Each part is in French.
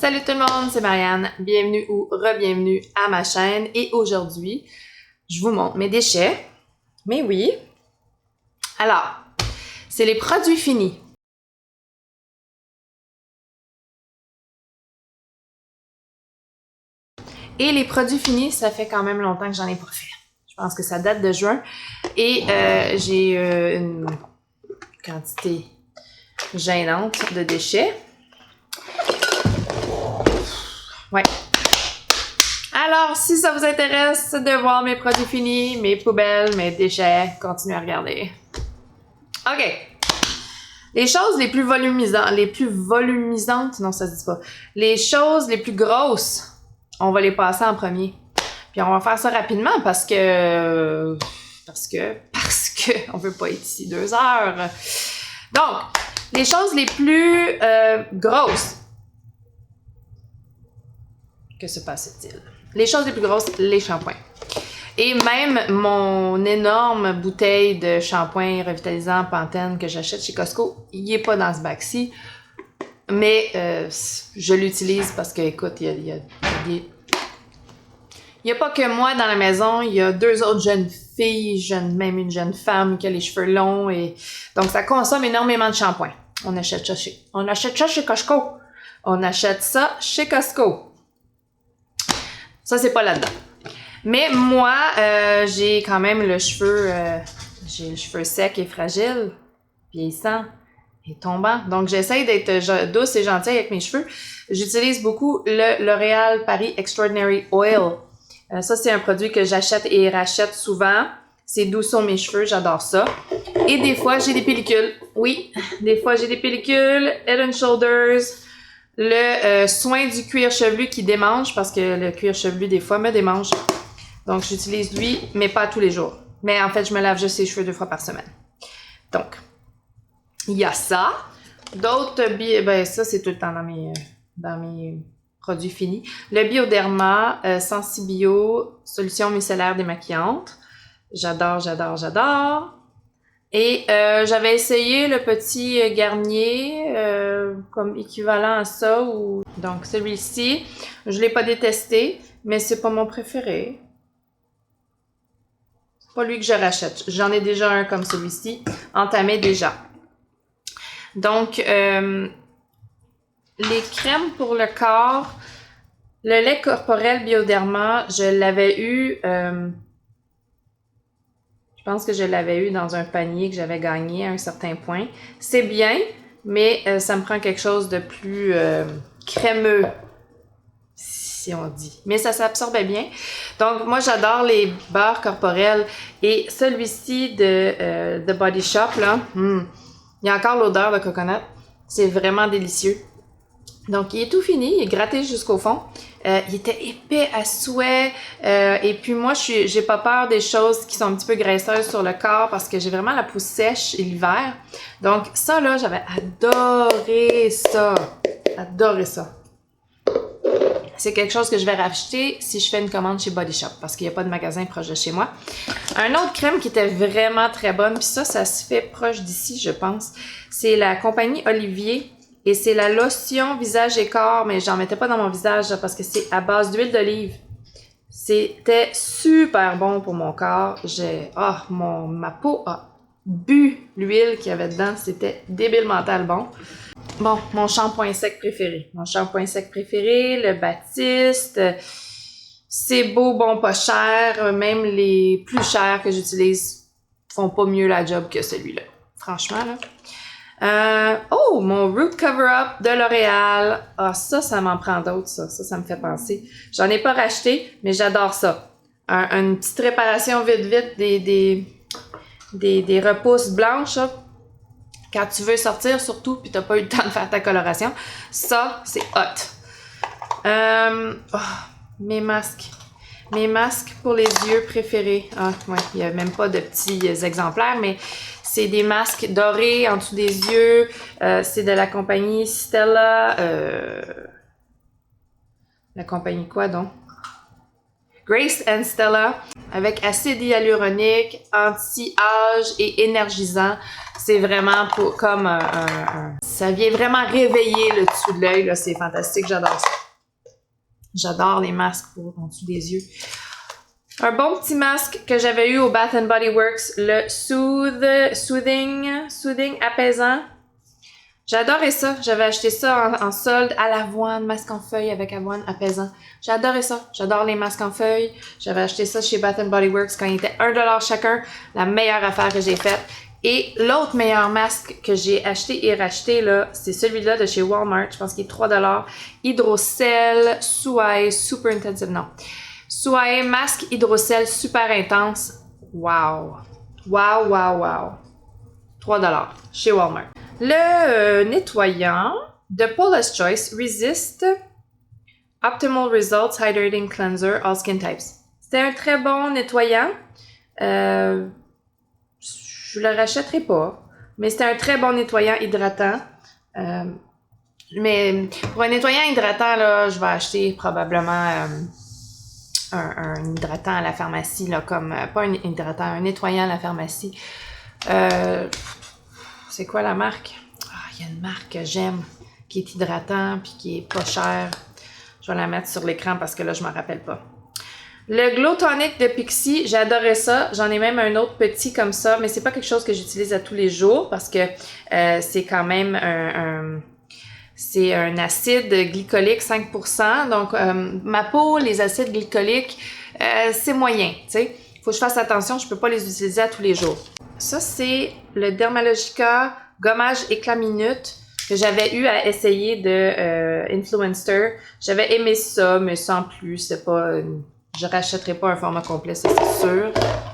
Salut tout le monde, c'est Marianne. Bienvenue ou re-bienvenue à ma chaîne. Et aujourd'hui, je vous montre mes déchets. Mais oui. Alors, c'est les produits finis. Et les produits finis, ça fait quand même longtemps que j'en ai pas fait. Je pense que ça date de juin. Et j'ai une quantité gênante de déchets. Ouais. Alors, si ça vous intéresse de voir mes produits finis, mes poubelles, mes déchets, continuez à regarder. OK. Les choses les plus volumisantes, non, ça se dit pas. Les choses les plus grosses, on va les passer en premier. Puis on va faire ça rapidement parce que on veut pas être ici 2 heures. Donc, les choses les plus grosses. Que se passe-t-il? Les choses les plus grosses, les shampoings. Et même mon énorme bouteille de shampoing revitalisant Pantene que j'achète chez Costco, il est pas dans ce bac-ci. Mais je l'utilise parce que, écoute, il y a pas que moi dans la maison, il y a 2 autres jeunes filles, même une jeune femme qui a les cheveux longs. Et donc, ça consomme énormément de shampoing. On achète ça chez Costco. On achète ça chez Costco. Ça, c'est pas là-dedans. Mais moi, j'ai quand même j'ai le cheveu sec et fragile, vieillissant et tombant. Donc, j'essaye d'être douce et gentille avec mes cheveux. J'utilise beaucoup le L'Oréal Paris Extraordinary Oil. Ça, c'est un produit que j'achète et rachète souvent. C'est doux sur mes cheveux, j'adore ça. Et des fois, j'ai des pellicules. Oui, des fois, j'ai des pellicules. Head & Shoulders. Le soin du cuir chevelu qui démange, parce que le cuir chevelu, des fois, me démange. Donc, j'utilise lui, mais pas tous les jours. Mais en fait, je me lave juste les cheveux 2 fois par semaine. Donc, il y a ça. D'autres, ça, c'est tout le temps dans mes produits finis. Le Bioderma Sensibio Solution micellaire démaquillante. J'adore. Et j'avais essayé le petit Garnier comme équivalent à ça. Donc, celui-ci, je l'ai pas détesté, mais c'est pas mon préféré. Pas lui que je rachète. J'en ai déjà un comme celui-ci, entamé déjà. Donc, les crèmes pour le corps, le lait corporel Bioderma, je l'avais eu, je pense que je l'avais eu dans un panier que j'avais gagné à un certain point. C'est bien, mais ça me prend quelque chose de plus crémeux, si on dit. Mais ça s'absorbait bien. Donc, moi, j'adore les beurres corporels. Et celui-ci de Body Shop, là, il y a encore l'odeur de coconut. C'est vraiment délicieux. Donc, il est tout fini. Il est gratté jusqu'au fond. Il était épais à souhait. Et puis, moi, j'ai pas peur des choses qui sont un petit peu graisseuses sur le corps parce que j'ai vraiment la peau sèche l'hiver. Donc, ça, là, j'avais adoré ça. Adoré ça. C'est quelque chose que je vais racheter si je fais une commande chez Body Shop parce qu'il n'y a pas de magasin proche de chez moi. Un autre crème qui était vraiment très bonne, puis ça se fait proche d'ici, je pense. C'est la compagnie Olivier et c'est la lotion visage et corps, mais j'en mettais pas dans mon visage parce que c'est à base d'huile d'olive. C'était super bon pour mon corps. Ma peau a bu l'huile qu'il y avait dedans. C'était débile mental bon. Bon, mon shampoing sec préféré. Le Baptiste. C'est beau, bon, pas cher. Même les plus chers que j'utilise font pas mieux la job que celui-là. Franchement, là. Mon Root Cover-Up de L'Oréal. Ah, ça m'en prend d'autres, ça me fait penser. J'en ai pas racheté, mais j'adore ça. Une petite réparation vite, des repousses blanches, là. Quand tu veux sortir, surtout, puis t'as pas eu le temps de faire ta coloration, ça, c'est hot. Mes masques. Mes masques pour les yeux préférés. Ah, ouais, il y a même pas de petits exemplaires, mais c'est des masques dorés en dessous des yeux. C'est de la compagnie Stella. La compagnie quoi, donc? Grace and Stella avec acide hyaluronique, anti-âge et énergisant. C'est vraiment comme ça vient vraiment réveiller le dessous de l'œil, là. C'est fantastique, j'adore ça. J'adore les masques en dessous des yeux. Un bon petit masque que j'avais eu au Bath & Body Works, le Soothing apaisant. J'adorais ça. J'avais acheté ça en solde à l'avoine, masque en feuille avec avoine apaisant. J'adorais ça. J'adore les masques en feuille. J'avais acheté ça chez Bath & Body Works quand il était 1$ chacun. La meilleure affaire que j'ai faite. Et l'autre meilleur masque que j'ai acheté et racheté, là, c'est celui-là de chez Walmart. Je pense qu'il est 3$. Hydrocell Souai Super Intensive. Non. Souai masque hydrocell super intense. Wow. Wow, wow, wow. 3$ chez Walmart. Le nettoyant de Paula's Choice Resist Optimal Results Hydrating Cleanser All Skin Types. C'était un très bon nettoyant. Je le rachèterai pas, mais c'était un très bon nettoyant hydratant. Mais pour un nettoyant hydratant, là, je vais acheter probablement un hydratant à la pharmacie, là, comme pas un hydratant, un nettoyant à la pharmacie. C'est quoi la marque? Il y a une marque que j'aime, qui est hydratant puis qui est pas cher. Je vais la mettre sur l'écran parce que là, je m'en rappelle pas. Le Glow Tonic de Pixi, j'adorais ça. J'en ai même un autre petit comme ça, mais c'est pas quelque chose que j'utilise à tous les jours parce que c'est quand même c'est un acide glycolique 5%. Donc, ma peau, les acides glycoliques, c'est moyen, tu sais. Faut que je fasse attention, je peux pas les utiliser à tous les jours. Ça, c'est le Dermalogica gommage éclat minute que j'avais eu à essayer de Influenster. J'avais aimé ça, mais sans plus. C'est pas... je rachèterai pas un format complet, ça c'est sûr.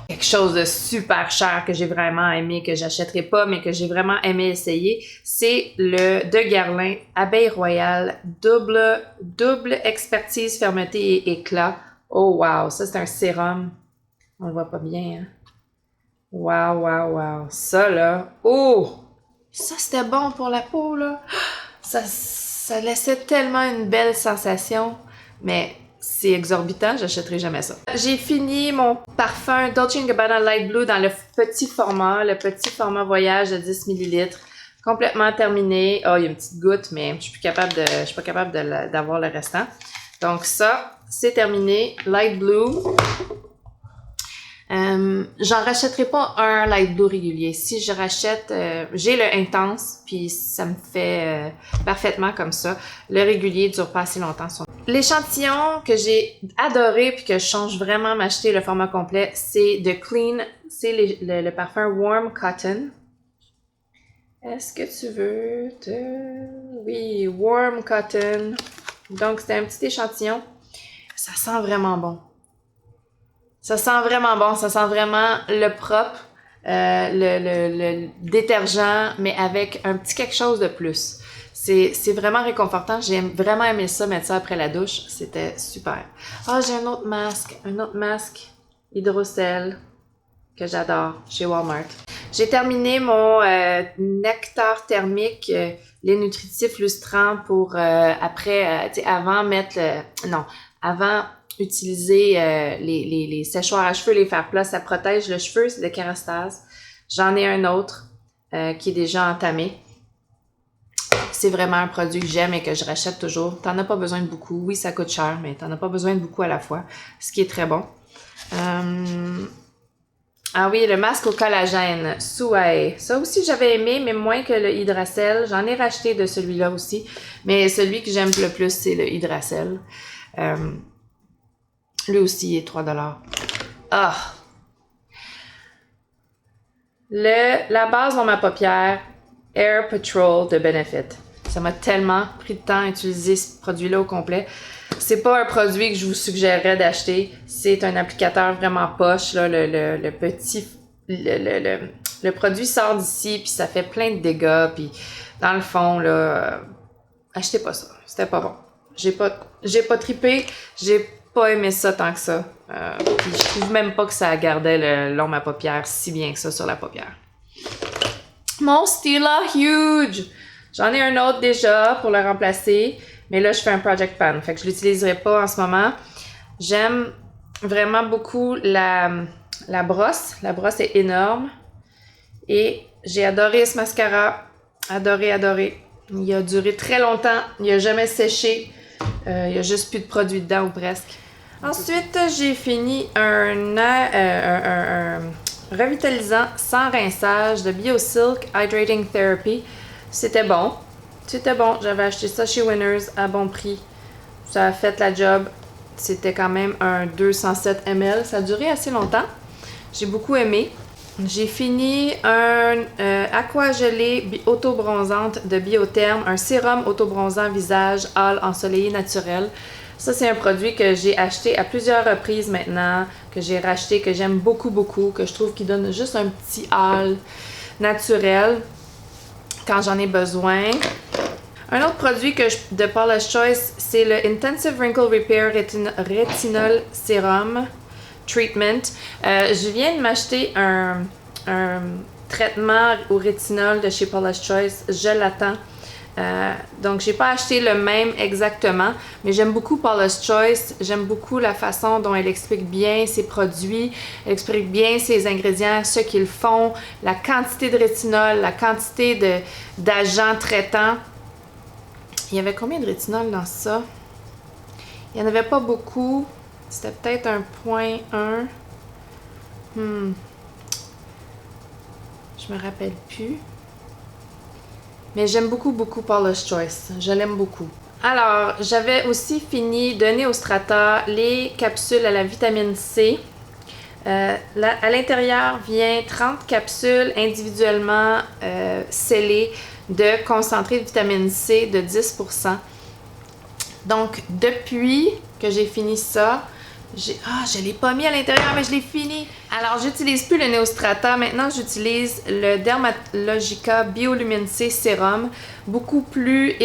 Quelque chose de super cher que j'ai vraiment aimé, que j'achèterai pas, mais que j'ai vraiment aimé essayer, c'est le de Guerlain Abeille Royale double expertise, fermeté et éclat. Oh wow, ça c'est un sérum. On le voit pas bien, hein? Wow, wow, wow. Ça, là. Oh! Ça, c'était bon pour la peau, là. Ça laissait tellement une belle sensation. Mais c'est exorbitant, j'achèterai jamais ça. J'ai fini mon parfum Dolce & Gabbana Light Blue dans le petit format voyage de 10 ml. Complètement terminé. Oh, il y a une petite goutte, mais je suis pas capable d'avoir le restant. Donc ça, c'est terminé. Light Blue. J'en rachèterai pas un light blue régulier. Si je rachète, j'ai le intense, puis ça me fait parfaitement comme ça. Le régulier dure pas assez longtemps. L'échantillon que j'ai adoré puis que je change vraiment m'acheter le format complet, c'est de Clean, c'est le parfum Warm Cotton. Est-ce que tu veux Oui, Warm Cotton. Donc c'est un petit échantillon. Ça sent vraiment bon. Ça sent vraiment bon, ça sent vraiment le propre, le détergent, mais avec un petit quelque chose de plus. C'est vraiment réconfortant. J'ai vraiment aimé ça, mettre ça après la douche. C'était super. Ah, j'ai un autre masque Hydrocell que j'adore chez Walmart. J'ai terminé mon nectar thermique, les nutritifs lustrants pour après, tu sais, avant utiliser les séchoirs à cheveux, les fer plat, ça protège le cheveu, c'est de Kérastase. J'en ai un autre qui est déjà entamé. C'est vraiment un produit que j'aime et que je rachète toujours. T'en as pas besoin de beaucoup. Oui, ça coûte cher, mais t'en as pas besoin de beaucoup à la fois, ce qui est très bon. Ah oui, le masque au collagène, Souai. Ça aussi, j'avais aimé, mais moins que le Hydracell. J'en ai racheté de celui-là aussi, mais celui que j'aime le plus, c'est le Hydracell. Lui aussi, il est 3$. Ah! La base dans ma paupière, Air Patrol de Benefit. Ça m'a tellement pris de temps à utiliser ce produit-là au complet. C'est pas un produit que je vous suggérerais d'acheter. C'est un applicateur vraiment poche, là, le petit... Le produit sort d'ici, puis ça fait plein de dégâts, puis dans le fond, là... achetez pas ça. C'était pas bon. J'ai pas trippé. J'ai pas aimé ça tant que ça. Puis je trouve même pas que ça gardait le long de ma paupière si bien que ça sur la paupière. Mon Stila Huge! J'en ai un autre déjà pour le remplacer, mais là je fais un Project Pan, fait que je l'utiliserai pas en ce moment. J'aime vraiment beaucoup la brosse. La brosse est énorme. Et j'ai adoré ce mascara. Adoré, adoré. Il a duré très longtemps. Il n'a jamais séché. Il n'y a juste plus de produit dedans ou presque. Ensuite, j'ai fini un revitalisant sans rinçage de BioSilk Hydrating Therapy. C'était bon. C'était bon. J'avais acheté ça chez Winners à bon prix. Ça a fait la job. C'était quand même un 207 ml. Ça a duré assez longtemps. J'ai beaucoup aimé. J'ai fini un aqua gelée auto-bronzante de Biotherm, un sérum auto-bronzant visage hâle ensoleillé naturel. Ça, c'est un produit que j'ai acheté à plusieurs reprises maintenant, que j'ai racheté, que j'aime beaucoup, beaucoup, que je trouve qu'il donne juste un petit hâle naturel quand j'en ai besoin. Un autre produit de Paula's Choice, c'est le Intensive Wrinkle Repair Retinol Serum Treatment. Je viens de m'acheter un traitement au rétinol de chez Paula's Choice. Je l'attends. Donc, j'ai pas acheté le même exactement, mais j'aime beaucoup Paula's Choice. J'aime beaucoup la façon dont elle explique bien ses produits. Elle explique bien ses ingrédients, ce qu'ils font, la quantité de rétinol, la quantité d'agents traitants. Il y avait combien de rétinol dans ça? Il n'y en avait pas beaucoup. C'était peut-être un 0.1. Je me rappelle plus. Mais j'aime beaucoup, beaucoup Paula's Choice. Je l'aime beaucoup. Alors, j'avais aussi fini de Neostrata les capsules à la vitamine C. À l'intérieur vient 30 capsules individuellement scellées de concentré de vitamine C de 10%. Donc, depuis que j'ai fini ça, je l'ai pas mis à l'intérieur, mais je l'ai fini. Alors, j'utilise plus le Neostrata. Maintenant, j'utilise le Dermalogica Biolumin C Sérum. Beaucoup plus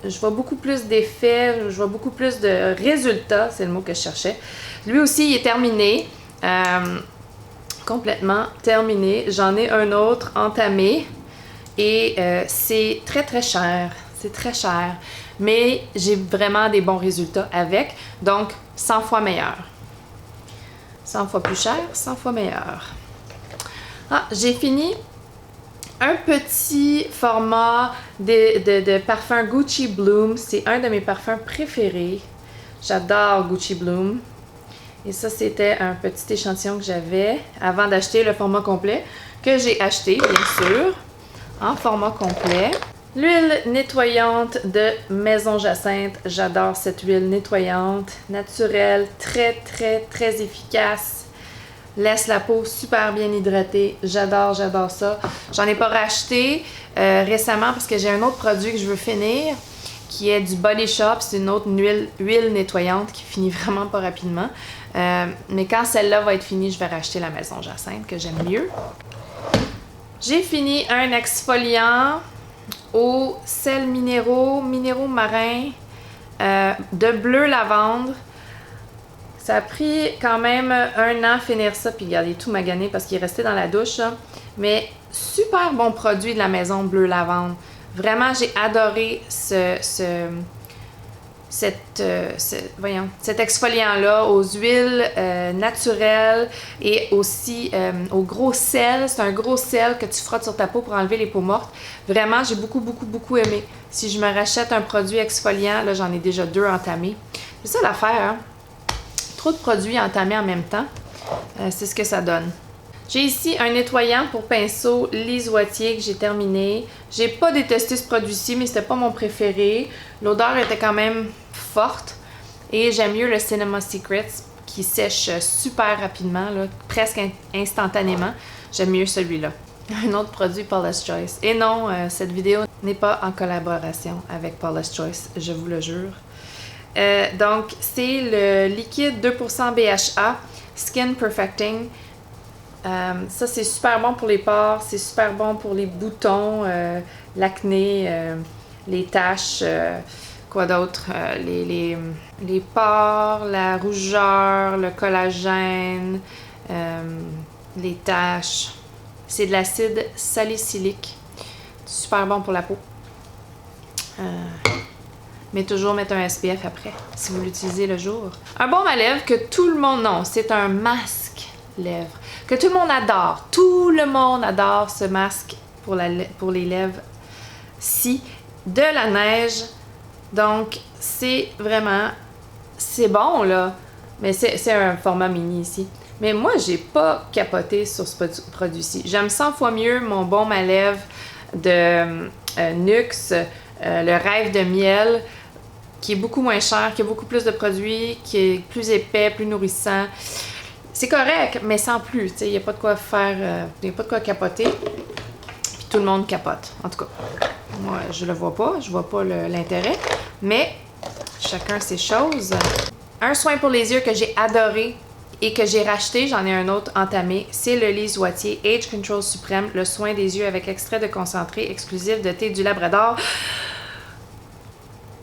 je vois beaucoup plus d'effets, je vois beaucoup plus de résultats, c'est le mot que je cherchais. Lui aussi, il est terminé. Complètement terminé. J'en ai un autre entamé. Et c'est très, très cher. C'est très cher. Mais j'ai vraiment des bons résultats avec. Donc, 100 fois meilleur. 100 fois plus cher, 100 fois meilleur. Ah, j'ai fini un petit format de parfum Gucci Bloom. C'est un de mes parfums préférés. J'adore Gucci Bloom. Et ça, c'était un petit échantillon que j'avais avant d'acheter le format complet, que j'ai acheté, bien sûr, en format complet. L'huile nettoyante de Maison Jacinthe. J'adore cette huile nettoyante, naturelle, très, très, très efficace. Laisse la peau super bien hydratée. J'adore, j'adore ça. J'en ai pas racheté récemment parce que j'ai un autre produit que je veux finir, qui est du Body Shop. C'est une autre huile nettoyante qui finit vraiment pas rapidement. Mais quand celle-là va être finie, je vais racheter la Maison Jacinthe, que j'aime mieux. J'ai fini un exfoliant aux sels minéraux marins de bleu lavande. Ça a pris quand même 1 an à finir ça, puis regardez, tout magané parce qu'il est resté dans la douche. Là. Mais super bon produit de la maison bleu lavande. Vraiment, j'ai adoré cet exfoliant-là aux huiles naturelles et aussi au gros sel. C'est un gros sel que tu frottes sur ta peau pour enlever les peaux mortes. Vraiment, j'ai beaucoup, beaucoup, beaucoup aimé. Si je me rachète un produit exfoliant, là, j'en ai déjà 2 entamés. C'est ça l'affaire, hein? Trop de produits entamés en même temps, c'est ce que ça donne. J'ai ici un nettoyant pour pinceau Lise Wattier que j'ai terminé. J'ai pas détesté ce produit-ci, mais c'était pas mon préféré. L'odeur était quand même forte. Et j'aime mieux le Cinema Secrets qui sèche super rapidement, là, presque instantanément. J'aime mieux celui-là. Un autre produit Paula's Choice. Et non, cette vidéo n'est pas en collaboration avec Paula's Choice, je vous le jure. Donc, c'est le liquide 2% BHA Skin Perfecting. Ça, c'est super bon pour les pores, c'est super bon pour les boutons, l'acné, les taches, quoi d'autre? Les pores, la rougeur, le collagène, les taches. C'est de l'acide salicylique. Super bon pour la peau. mais toujours mettre un SPF après, si vous l'utilisez le jour. Un baume à lèvres que tout le monde... Non, c'est un masque lèvres que tout le monde adore. Tout le monde adore ce masque pour les lèvres-ci. De la neige. Donc, c'est vraiment... C'est bon, là. Mais c'est un format mini ici. Mais moi, j'ai pas capoté sur ce produit-ci. J'aime 100 fois mieux mon baume à lèvres de NYX, le Rêve de miel, qui est beaucoup moins cher, qui a beaucoup plus de produits, qui est plus épais, plus nourrissant. C'est correct, mais sans plus. Il n'y a pas de quoi faire, il n'y a pas de quoi capoter. Puis tout le monde capote. En tout cas, moi, je le vois pas. Je vois pas l'intérêt. Mais chacun ses choses. Un soin pour les yeux que j'ai adoré et que j'ai racheté, j'en ai un autre entamé, c'est le Lise Wattier Age Control Suprême, le soin des yeux avec extrait de concentré exclusif de thé du Labrador,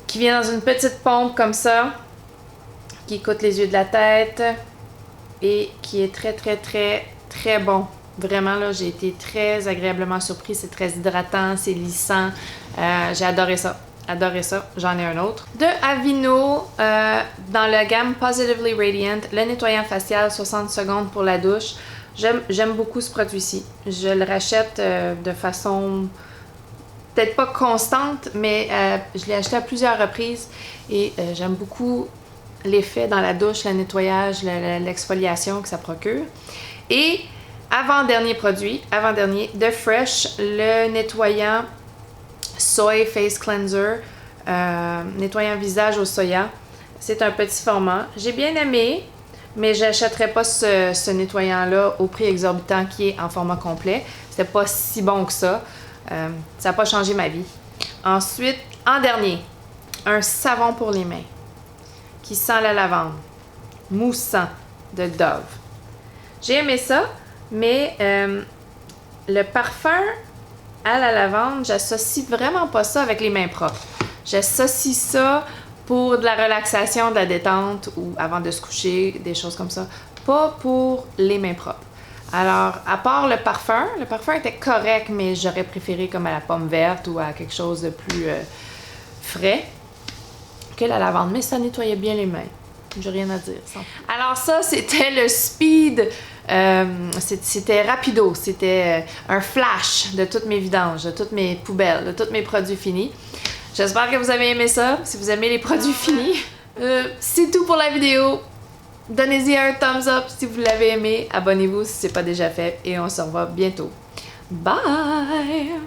qui vient dans une petite pompe comme ça, qui coûte les yeux de la tête et qui est très très très très bon. Vraiment là, j'ai été très agréablement surpris, c'est très hydratant, c'est lissant, j'ai adoré ça. Adoré ça, j'en ai un autre. De Aveeno, dans la gamme Positively Radiant, le nettoyant facial 60 secondes pour la douche. J'aime beaucoup ce produit-ci. Je le rachète de façon peut-être pas constante, mais je l'ai acheté à plusieurs reprises et j'aime beaucoup l'effet dans la douche, le nettoyage, l'exfoliation que ça procure. Et avant-dernier produit, de Fresh, le nettoyant Soy Face Cleanser, nettoyant visage au soya. C'est un petit format. J'ai bien aimé, mais je n'achèterais pas ce nettoyant-là au prix exorbitant qui est en format complet. C'était pas si bon que ça. Ça n'a pas changé ma vie. Ensuite, en dernier, un savon pour les mains qui sent la lavande, moussant de Dove. J'ai aimé ça, mais le parfum à la lavande, j'associe vraiment pas ça avec les mains propres. J'associe ça pour de la relaxation, de la détente ou avant de se coucher, des choses comme ça. Pas pour les mains propres. Alors, à part le parfum était correct, mais j'aurais préféré comme à la pomme verte ou à quelque chose de plus frais que la lavande. Mais ça nettoyait bien les mains. J'ai rien à dire. Ça. Alors ça, c'était le speed. C'était rapido. C'était un flash de toutes mes vidanges, de toutes mes poubelles, de tous mes produits finis. J'espère que vous avez aimé ça. Si vous aimez les produits finis, c'est tout pour la vidéo. Donnez-y un thumbs up si vous l'avez aimé. Abonnez-vous si ce n'est pas déjà fait. Et on se revoit bientôt. Bye!